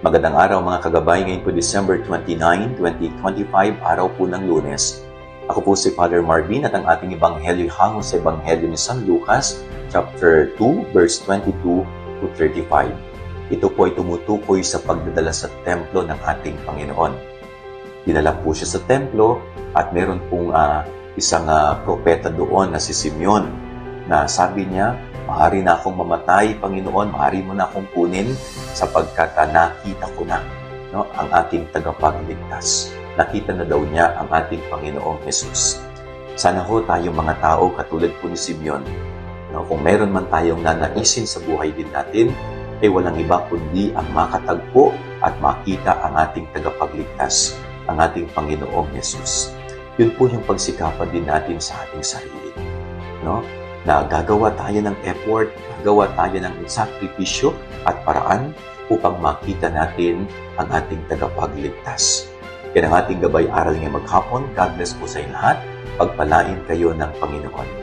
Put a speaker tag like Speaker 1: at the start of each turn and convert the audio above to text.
Speaker 1: Magandang araw mga kagabay, ngayon po December 29, 2025, araw po ng Lunes. Ako po si Father Marvin at ang ating ebanghelyo hango sa ebanghelyo ni San Lucas, chapter 2, verse 22 to 35. Ito po ay tumutukoy sa pagdadala sa templo ng ating Panginoon. Dinala po siya sa templo at meron pong isang propeta doon na si Simeon na sabi niya, "Maaari na akong mamatay, Panginoon, maaari mo na akong kunin sapagkat nakita ko na ang ating tagapagligtas." Nakita na daw niya ang ating Panginoong Jesus. Sana ho tayong mga tao katulad po ni Simeon, kung meron man tayong nanaisin sa buhay din natin, ay walang iba kundi ang makatagpo at makita ang ating tagapagligtas, ang ating Panginoong Jesus. Yun po yung pagsikapan din natin sa ating sarili. Na gagawa tayo ng effort, gagawa tayo ng sakripisyo at paraan upang makita natin ang ating tagapagligtas. Yan ang ating gabay aral ngayong maghapon. God bless po sa inyo lahat. Pagpalain kayo ng Panginoon.